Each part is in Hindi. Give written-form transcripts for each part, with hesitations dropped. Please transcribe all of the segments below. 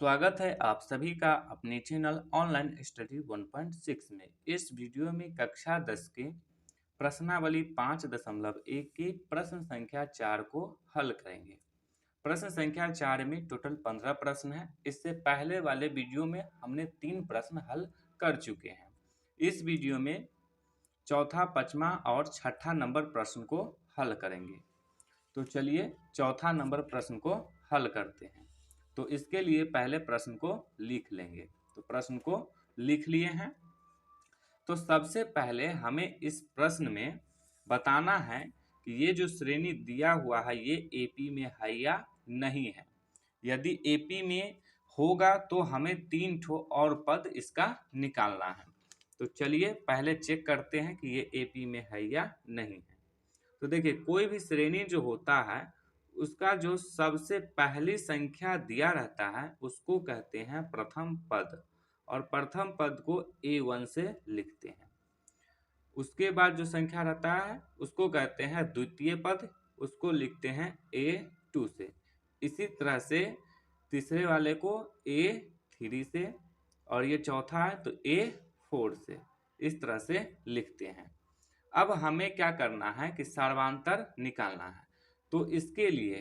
स्वागत है आप सभी का अपने चैनल ऑनलाइन स्टडी 1.6 में। इस वीडियो में कक्षा 10 के प्रश्नावली 5.1 के प्रश्न संख्या 4 को हल करेंगे। प्रश्न संख्या 4 में टोटल 15 प्रश्न है। इससे पहले वाले वीडियो में हमने 3 प्रश्न हल कर चुके हैं। इस वीडियो में चौथा, पांचवा और छठा नंबर प्रश्न को हल करेंगे। तो चलिए चौथा नंबर प्रश्न को हल करते हैं। तो इसके लिए पहले प्रश्न को लिख लेंगे। तो प्रश्न को लिख लिए हैं। तो सबसे पहले हमें इस प्रश्न में बताना है कि ये जो श्रेणी दिया हुआ है ये एपी में है या नहीं है। यदि एपी में होगा तो हमें 3 ठो और पद इसका निकालना है। तो चलिए पहले चेक करते हैं कि ये एपी में है या नहीं है। तो देखिए, कोई भी श्रेणी जो होता है उसका जो सबसे पहली संख्या दिया रहता है उसको कहते हैं प्रथम पद, और प्रथम पद को A1 से लिखते हैं। उसके बाद जो संख्या रहता है उसको कहते हैं द्वितीय पद, उसको लिखते हैं A2 से। इसी तरह से तीसरे वाले को A3 से, और ये चौथा है तो A4 से। इस तरह से लिखते हैं। अब हमें क्या करना है कि सर्वांतर निकालना है। तो इसके लिए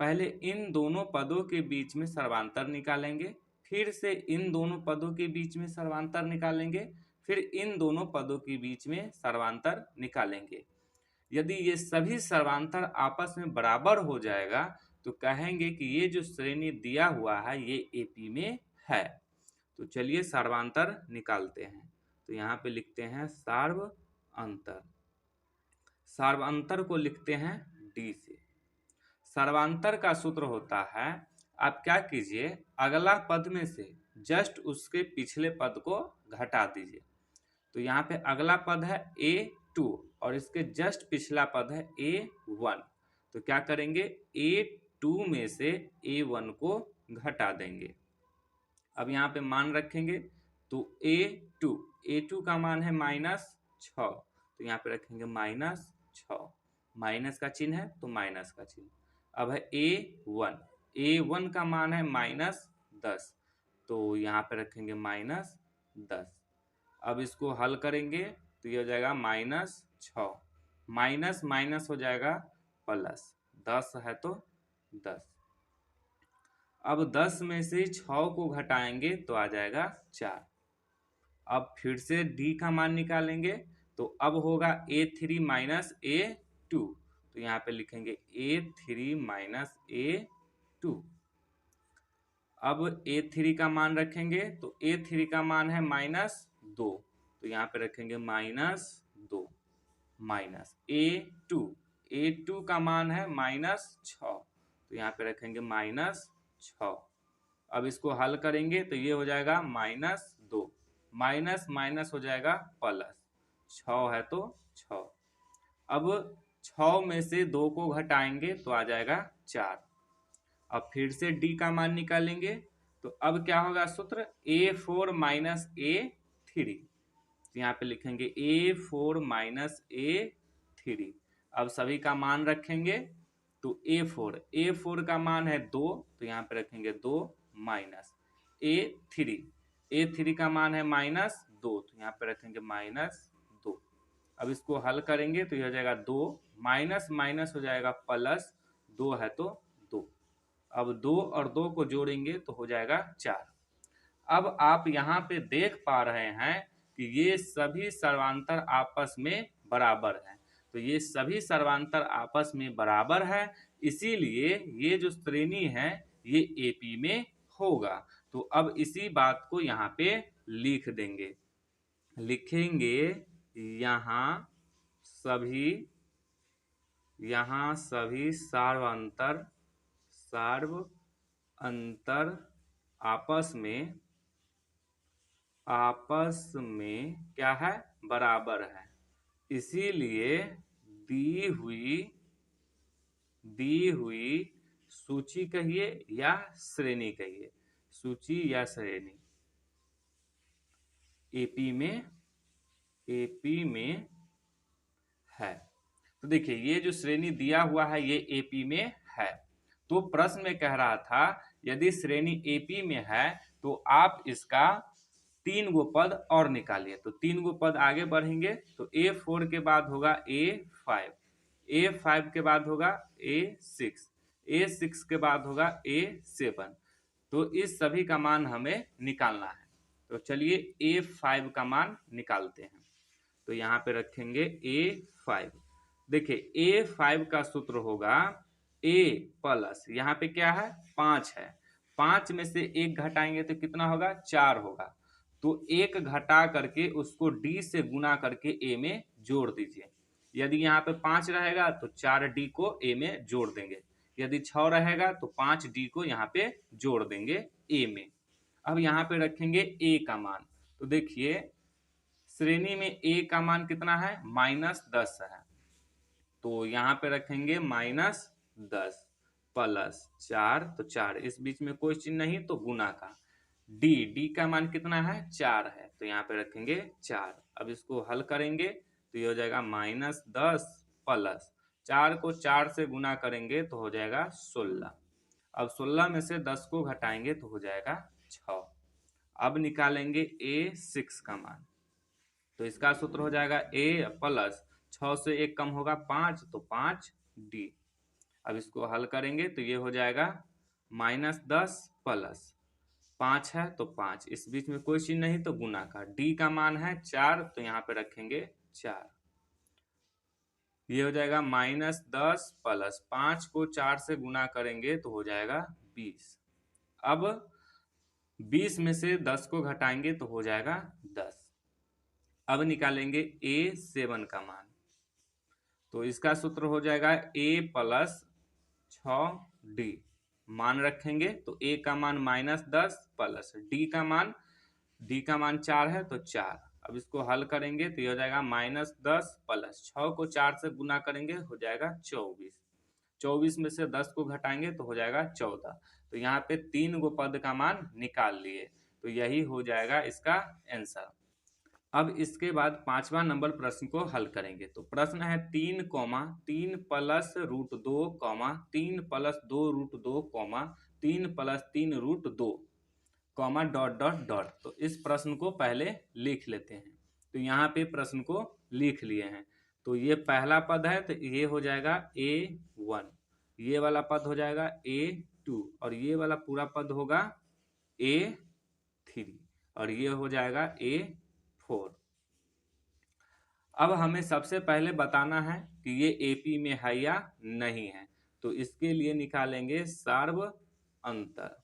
पहले इन दोनों पदों के बीच में सर्वांतर निकालेंगे, फिर से इन दोनों पदों के बीच में सर्वांतर निकालेंगे, फिर इन दोनों पदों के बीच में सर्वांतर निकालेंगे। यदि ये सभी सर्वांतर आपस में बराबर हो जाएगा तो कहेंगे कि ये जो श्रेणी दिया हुआ है ये एपी में है। तो चलिए सर्वांतर निकालते हैं। तो यहाँ पे लिखते हैं सर्वांतर। सर्वांतर को लिखते हैं डी से। सर्वांतर का सूत्र होता है, आप क्या कीजिए, अगला पद में से जस्ट उसके पिछले पद को घटा दीजिए। तो यहाँ पे अगला पद है A2 और इसके जस्ट पिछला पद है A1। तो क्या करेंगे, A2 में से A1 को घटा देंगे। अब यहाँ पे मान रखेंगे तो A2 का मान है -6। तो यहाँ पे रखेंगे -6, माइनस का चिन्ह है तो माइनस का चिन्ह। अब है A1 का मान है -10। तो यहाँ पे रखेंगे -10। अब इसको हल करेंगे तो ये हो जाएगा -6, माइनस माइनस हो जाएगा प्लस, 10 है तो 10। अब 10 में से 6 को घटाएंगे तो आ जाएगा 4। अब फिर से D का मान निकालेंगे तो अब होगा A3 माइनस A2। तो यहाँ पे लिखेंगे A3 माइनस A2। अब A3 का मान रखेंगे तो A3 का मान है -2। तो यहाँ पे रखेंगे -2 माइनस A2 का मान है -6। तो यहाँ पे रखेंगे -6। अब इसको हल करेंगे तो ये हो जाएगा -2, माइनस माइनस हो जाएगा प्लस, 6 है तो 6। अब 6 में से 2 को घटाएंगे तो आ जाएगा 4। अब फिर से D का मान निकालेंगे तो अब क्या होगा सूत्र, A4 माइनस A3। तो यहाँ पे लिखेंगे A4 माइनस A3। अब सभी का मान रखेंगे तो A4 का मान है 2। तो यहाँ पे रखेंगे 2 माइनस A3 का मान है -2। तो यहाँ पे रखेंगे -2। अब इसको हल करेंगे तो यह हो जाएगा 2, माइनस माइनस हो जाएगा प्लस, 2 है तो 2। अब 2 और 2 को जोड़ेंगे तो हो जाएगा 4। अब आप यहाँ पे देख पा रहे हैं कि ये सभी सर्वांतर आपस में बराबर हैं। तो ये सभी सर्वांतर आपस में बराबर है, इसीलिए ये जो श्रेणी है ये एपी में होगा। तो अब इसी बात को यहाँ पे लिख देंगे। लिखेंगे यहाँ सभी सर्वांतर आपस में क्या है, बराबर है। इसीलिए दी हुई सूची कहिए या श्रेणी कहिए, सूची या श्रेणी एपी में है। तो देखिए, ये जो श्रेणी दिया हुआ है ये एपी में है। तो प्रश्न में कह रहा था यदि श्रेणी एपी में है तो आप इसका 3 गो पद और निकालिए। तो 3 गो पद आगे बढ़ेंगे तो A4 के बाद होगा A5, A5 के बाद होगा A6, A6 के बाद होगा A7। तो इस सभी का मान हमें निकालना है। तो चलिए A5 का मान निकालते हैं। तो यहाँ पे रखेंगे A5। देखिए A5 का सूत्र होगा A प्लस, यहाँ पे क्या है 5 है, 5 में से 1 घटाएंगे तो कितना होगा 4 होगा। तो 1 घटा करके उसको D से गुना करके A में जोड़ दीजिए। यदि यहाँ पे 5 रहेगा तो 4D को A में जोड़ देंगे, यदि 6 रहेगा तो 5D को यहाँ पे जोड़ देंगे A में। अब यहाँ पे रखेंगे A का मान। तो देखिए श्रेणी में A का मान कितना है -10 है, तो यहाँ पे रखेंगे -10 प्लस 4, तो 4 इस बीच में कोई चिन्ह नहीं तो गुना का। D का मान कितना है 4 है, तो यहाँ पे रखेंगे 4। अब इसको हल करेंगे तो ये हो जाएगा -10 प्लस 4 को 4 से गुना करेंगे तो हो जाएगा 16। अब 16 में से 10 को घटाएंगे तो हो जाएगा 6। अब निकालेंगे A6 का मान। तो इसका सूत्र हो जाएगा A प्लस 6 से 1 कम होगा 5, तो 5D। अब इसको हल करेंगे तो ये हो जाएगा -10 प्लस 5 है तो 5, इस बीच में कोई चिन्ह नहीं तो गुना का। D का मान है 4, तो यहाँ पे रखेंगे 4। ये हो जाएगा -10 प्लस 5 को 4 से गुना करेंगे तो हो जाएगा 20। अब 20 में से 10 को घटाएंगे तो हो जाएगा 10। अब निकालेंगे A7 का मान। तो इसका सूत्र हो जाएगा A प्लस 6D। मान रखेंगे तो A का मान -10 प्लस D का मान 4 है तो 4। अब इसको हल करेंगे तो ये हो जाएगा -10 प्लस 6 को 4 से गुना करेंगे हो जाएगा 24। 24 में से 10 को घटाएंगे तो हो जाएगा 14। तो यहाँ पे 3 गो पद का मान निकाल लिए, तो यही हो जाएगा इसका आंसर। अब इसके बाद 5वां नंबर प्रश्न को हल करेंगे। तो प्रश्न है 3, 3 plus root 2, 3 plus 2 root 2, 3 plus 3 root 2, dot dot dot. तो इस प्रश्न को पहले लिख लेते हैं। तो यहाँ पे प्रश्न को लिख लिए हैं। तो ये पहला पद है तो ये हो जाएगा A1, ये वाला पद हो जाएगा A2 और ये वाला पूरा पद होगा A3 और ये हो जाएगा A4। अब हमें सबसे पहले बताना है कि ये AP में है या नहीं है। तो इसके लिए निकालेंगे सर्वांतर।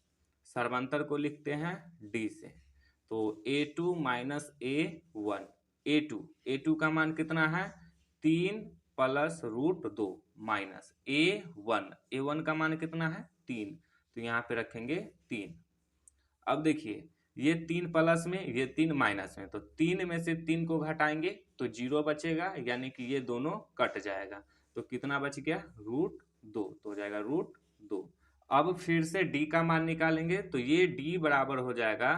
सर्वांतर को लिखते हैं D से। तो A2 माइनस A1, A2 का मान कितना है 3 प्लस रूट 2 माइनस A1 का मान कितना है 3, तो यहाँ पे रखेंगे 3। अब देखिए ये 3 प्लस में ये 3 माइनस में, तो 3 में से 3 को घटाएंगे तो 0 बचेगा, यानी कि ये दोनों कट जाएगा। तो कितना बच गया रूट 2, तो हो जाएगा रूट 2। अब फिर से D का मान निकालेंगे तो ये D बराबर हो जाएगा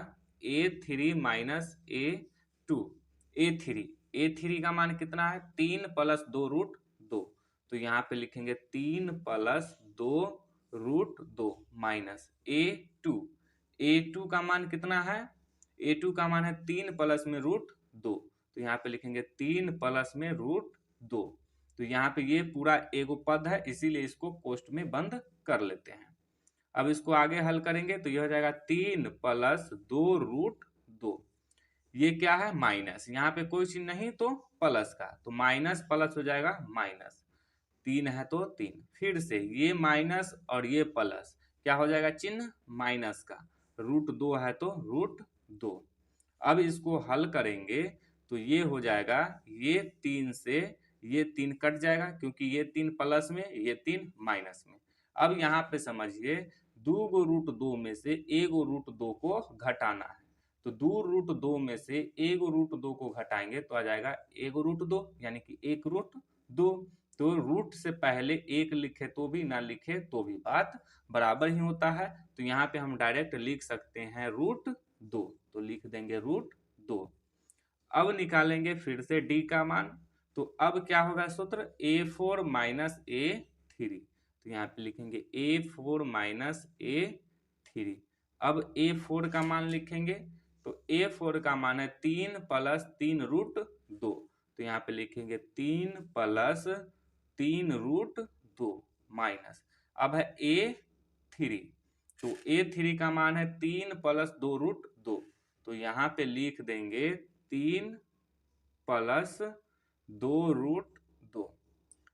A3 माइनस A2। A3 का मान कितना है 3 प्लस 2 रूट 2, तो यहाँ पे लिखेंगे 3 प्लस 2 रूट 2 माइनस A2 का मान कितना है A2 का मान है 3 प्लस में रूट 2, तो यहाँ पे लिखेंगे 3 प्लस में रूट 2। तो यहाँ पे ये पूरा एगो पद है, इसीलिए इसको कोष्ठ में बंद कर लेते हैं। अब इसको आगे हल करेंगे तो ये हो जाएगा 3 प्लस 2 रूट 2, ये क्या है माइनस, यहाँ पे कोई चिन्ह नहीं तो प्लस का, तो माइनस प्लस हो जाएगा माइनस, 3 है तो 3, फिर से ये माइनस और ये प्लस, क्या हो जाएगा चिन्ह माइनस का, रूट 2 है तो रूट 2। अब इसको हल करेंगे तो ये हो जाएगा ये 3 से ये 3 कट जाएगा, क्योंकि ये 3 प्लस में ये 3 माइनस में। अब यहाँ पे समझिए 2 गो रूट 2 में से 1 गो रूट 2 को घटाना है, तो 2 रूट 2 में से 1 रूट 2 को घटाएंगे तो आ जाएगा 1 रूट 2, यानी कि 1 रूट 2। तो रूट से पहले 1 लिखे तो भी ना लिखे तो भी बात बराबर ही होता है, तो यहाँ पे हम डायरेक्ट लिख सकते हैं रूट 2, तो लिख देंगे रूट 2। अब निकालेंगे फिर से D का मान, तो अब क्या होगा सूत्र A4 माइनस A3, तो यहाँ पे लिखेंगे A4 माइनस A3 3। अब A4 का मान लिखेंगे, तो A4 का मान है 3 प्लस 3 रूट 2, तो यहाँ पे लिखेंगे 3 प्लस 3 रूट 2 माइनस। अब है A3, तो A3 का मान है 3 प्लस 2 रूट 2, तो यहाँ पे लिख देंगे 3 प्लस 2 रूट 2।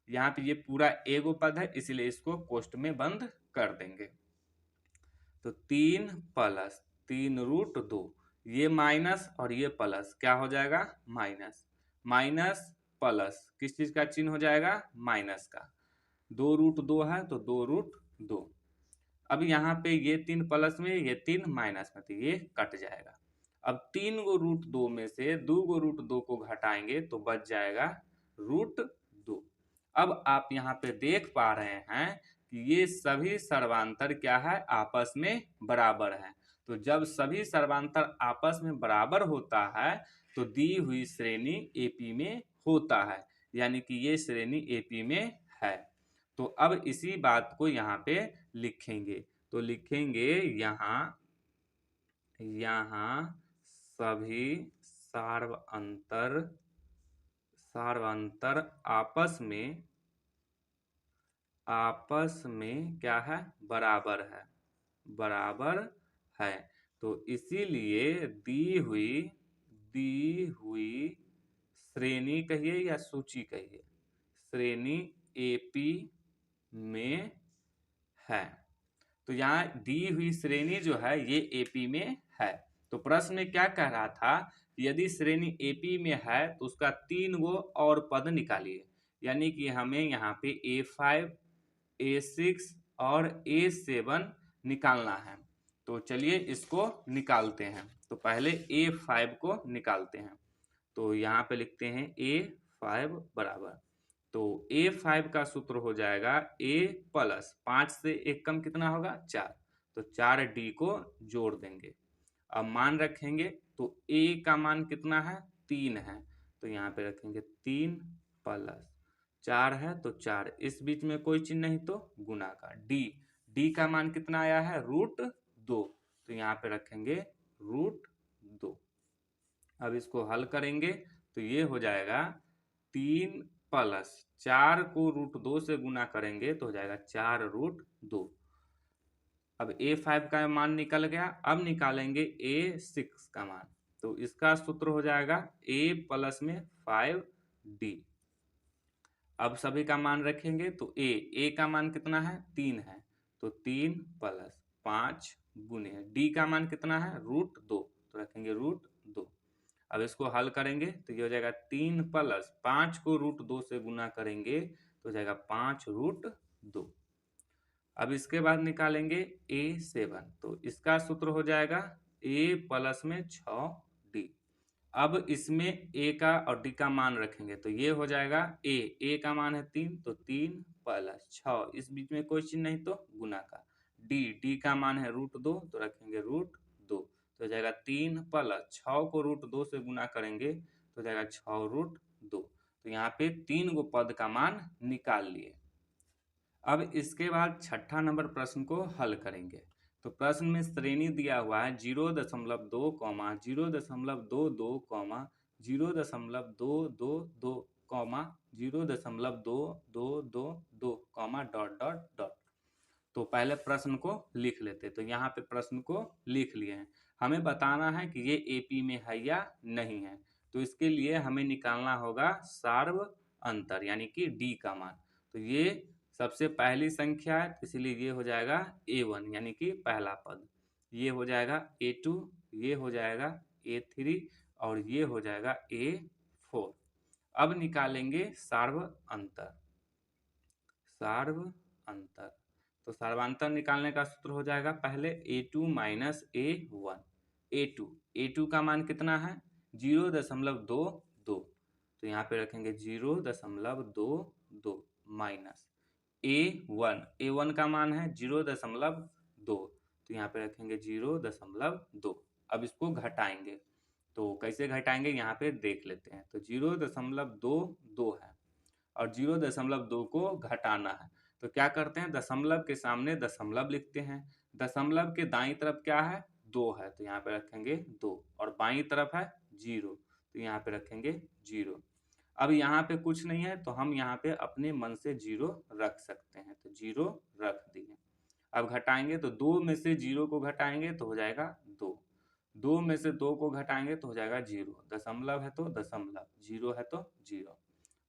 यहाँ पे ये पूरा एगो पद है, इसलिए इसको कोष्ठ में बंद कर देंगे। तो 3 प्लस 3 रूट 2, ये माइनस और ये प्लस क्या हो जाएगा, माइनस। माइनस प्लस किस चीज का चिन्ह हो जाएगा, माइनस का। 2 रूट 2 है तो 2 रूट 2। अब यहाँ पे ये 3 प्लस में, ये 3 माइनस में, तो ये कट जाएगा। अब 3 गो रूट 2 में से 2 गो रूट 2 को घटाएंगे तो बच जाएगा रूट 2। अब आप यहाँ पे देख पा रहे हैं कि ये सभी सर्वांतर क्या है, आपस में बराबर है। तो जब सभी सर्वांतर आपस में बराबर होता है तो दी हुई श्रेणी एपी में होता है, यानी कि ये श्रेणी एपी में है। तो अब इसी बात को यहाँ पे लिखेंगे, तो लिखेंगे यहाँ सभी सार्वंतर आपस में क्या है, बराबर है। तो इसीलिए दी हुई श्रेणी कहिए या सूची कहिए, श्रेणी एपी में है। तो यहाँ दी हुई श्रेणी जो है ये एपी में है। तो प्रश्न में क्या कह रहा था, यदि श्रेणी एपी में है तो उसका 3 गो और पद निकालिए, यानी कि हमें यहाँ पे A5, A6 और A7 निकालना है। तो चलिए इसको निकालते हैं। तो पहले A5 को निकालते हैं, तो यहाँ पे लिखते हैं A5 बराबर, तो A5 का सूत्र हो जाएगा A प्लस 5 से 1 कम कितना होगा, 4, तो 4D को जोड़ देंगे। अब मान रखेंगे, तो A का मान कितना है, 3 है, तो यहाँ पे रखेंगे 3 प्लस 4 है तो 4, इस बीच में कोई चिन्ह नहीं तो गुना का। D का मान कितना आया है, रूट 2, तो यहाँ पे रखेंगे रूट 2। अब इसको हल करेंगे तो ये हो जाएगा 3 प्लस 4 को रूट 2 से गुना करेंगे तो हो जाएगा 4 रूट 2। अब A5 का मान निकल गया। अब निकालेंगे A6 का मान, तो इसका सूत्र हो जाएगा A प्लस में 5D। अब सभी का मान रखेंगे तो A का मान कितना है, 3 है, तो 3 प्लस 5 गुने D का मान कितना है, रूट 2, तो रखेंगे रूट 2। अब इसको हल करेंगे तो ये हो जाएगा 3 प्लस 5 को रूट 2 से गुना करेंगे तो हो जाएगा 5 रूट 2। अब इसके बाद निकालेंगे A7, तो इसका सूत्र हो जाएगा A प्लस में 6D। अब इसमें A का और D का मान रखेंगे तो ये हो जाएगा A का मान है 3, तो 3 प्लस 6, इस बीच में कोई चिन्ह नहीं तो गुना का। D का मान है रूट 2, तो रखेंगे रूट 2, तो हो जाएगा 3 प्लस 6 को रूट 2 से गुना करेंगे तो हो जाएगा 6 रूट 2। तो यहाँ पे 3 गो पद का मान निकाल लिए। अब इसके बाद छठा नंबर प्रश्न को हल करेंगे। तो प्रश्न में श्रेणी दिया हुआ है 0.2, 0.22, 0.222, 0.2222, डॉट डॉट डॉट। तो पहले प्रश्न को लिख लेते, तो यहाँ पे प्रश्न को लिख लिए हैं। हमें बताना है कि ये एपी में है या नहीं है, तो इसके लिए हमें निकालना होगा सार्व अंतर, यानी कि डी का मान। तो ये सबसे पहली संख्या है, इसलिए ये हो जाएगा A1, यानी कि पहला पद। ये हो जाएगा A2, ये हो जाएगा A3 और ये हो जाएगा A4। अब निकालेंगे सार्व अंतर। तो सर्वांतर निकालने का सूत्र हो जाएगा पहले A2 माइनस A1। A2 का मान कितना है, 0.22, तो यहाँ पे रखेंगे 0.22 माइनस A1 का मान है 0.2, तो यहाँ पे रखेंगे 0.2। अब इसको घटाएंगे, तो कैसे घटाएंगे यहाँ पे देख लेते हैं। तो 0.22 है और 0.2 को घटाना है, तो क्या करते हैं, दशमलव के सामने दशमलव लिखते हैं। दशमलव के दाईं तरफ क्या है, 2 है, तो यहाँ पे रखेंगे 2, और बाईं तरफ है 0, तो यहाँ पे रखेंगे 0। अब यहाँ पे कुछ नहीं है तो हम यहाँ पे अपने मन से 0 रख सकते हैं, तो 0 रख दिए। अब घटाएंगे तो 2 में से 0 को घटाएंगे तो हो जाएगा 2, 2 में से 2 को घटाएंगे तो हो जाएगा 0, दशमलव है तो दशमलव, 0 है तो 0,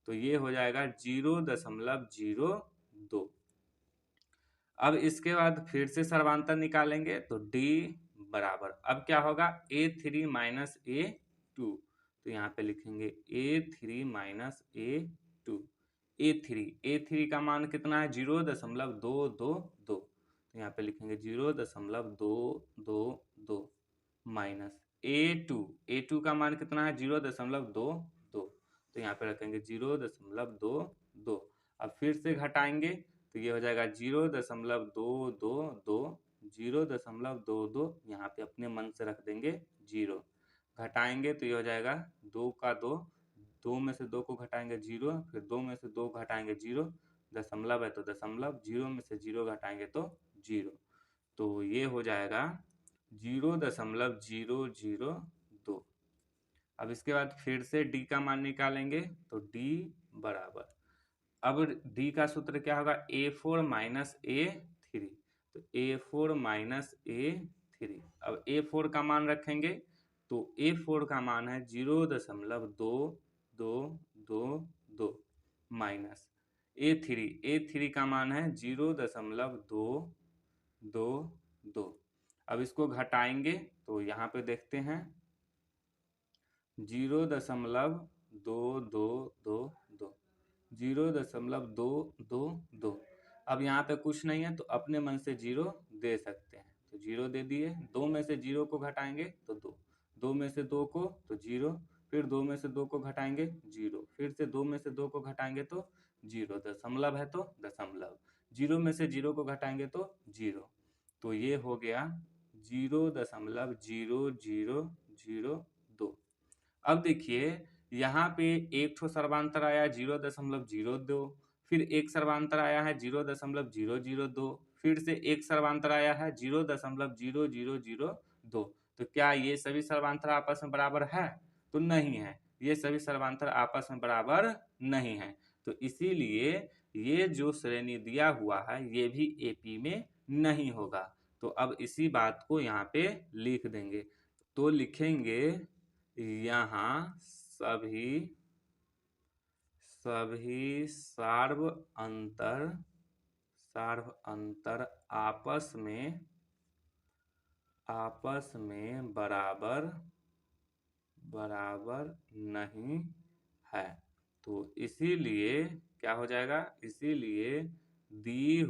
तो ये हो जाएगा 0.02। अब इसके बाद फिर से सर्वांतर निकालेंगे तो d बराबर, अब क्या होगा, a3 माइनस a2, तो यहाँ पे लिखेंगे a3 माइनस a2, a3 का मान कितना है, 0.222, तो यहाँ पे लिखेंगे 0.222 माइनस a2 का मान कितना है, 0.22, तो यहाँ पे रखेंगे 0.22। अब फिर से घटाएंगे तो ये हो जाएगा 0.222, 0.22, यहाँ पे अपने मन से रख देंगे 0। घटाएंगे तो ये हो जाएगा 2 का 2, 2 में से 2 को घटाएंगे 0, फिर 2 में से 2 घटाएंगे 0, दशमलव है तो दशमलव, 0 में से 0 घटाएंगे तो 0, तो ये हो जाएगा 0.002। अब इसके बाद फिर से d का मान निकालेंगे तो d बराबर, अब d का सूत्र क्या होगा, a4 माइनस a3, तो a4 माइनस a3, अब a4 का मान रखेंगे तो a4 का मान है 0.2222 माइनस a3 का मान है 0.222। अब इसको घटाएंगे तो यहाँ पे देखते हैं 0.2222, अब यहाँ पे कुछ नहीं है तो अपने मन से 0 दे सकते हैं, तो 0 दे दिए। 2 में से 0 को घटाएंगे तो 2, 2 में से 2 को तो 0, फिर 2 में से 2 को घटाएंगे 0, फिर से 2 में से 2 को घटाएंगे तो 0, दशमलव है तो दशमलव, 0 में से 0 को घटाएंगे तो 0, तो ये हो गया 0.0002। अब देखिए यहाँ पे एक ठो सर्वांतर आया 0.02, फिर एक सर्वांतर आया है 0.002, फिर से एक सर्वांतर आया है 0.0002, तो क्या ये सभी सर्वांतर आपस में बराबर है, तो नहीं है, ये सभी सर्वांतर आपस में बराबर नहीं है, तो इसीलिए ये जो श्रेणी दिया हुआ है ये भी एपी में नहीं होगा। तो अब इसी बात को यहाँ पे लिख देंगे, तो लिखेंगे यहाँ सभी सार्व अंतर आपस में बराबर नहीं है, तो इसीलिए क्या हो जाएगा, इसीलिए दी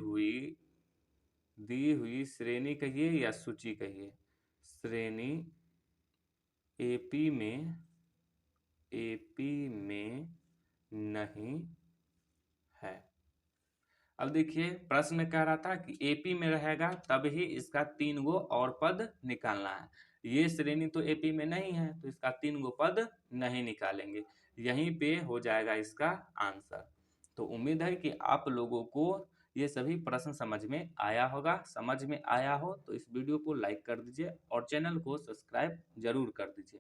हुई श्रेणी कहिए या सूची कहिए, श्रेणी एपी में नहीं है। अब देखिए प्रश्न कह रहा था कि एपी में रहेगा तब ही इसका 3 गो और पद निकालना है, ये श्रेणी तो एपी में नहीं है तो इसका 3 गो पद नहीं निकालेंगे, यहीं पे हो जाएगा इसका आंसर। तो उम्मीद है कि आप लोगों को ये सभी प्रश्न समझ में आया होगा, समझ में आया हो तो इस वीडियो को लाइक कर दीजिए और चैनल को सब्सक्राइब जरूर कर दीजिए।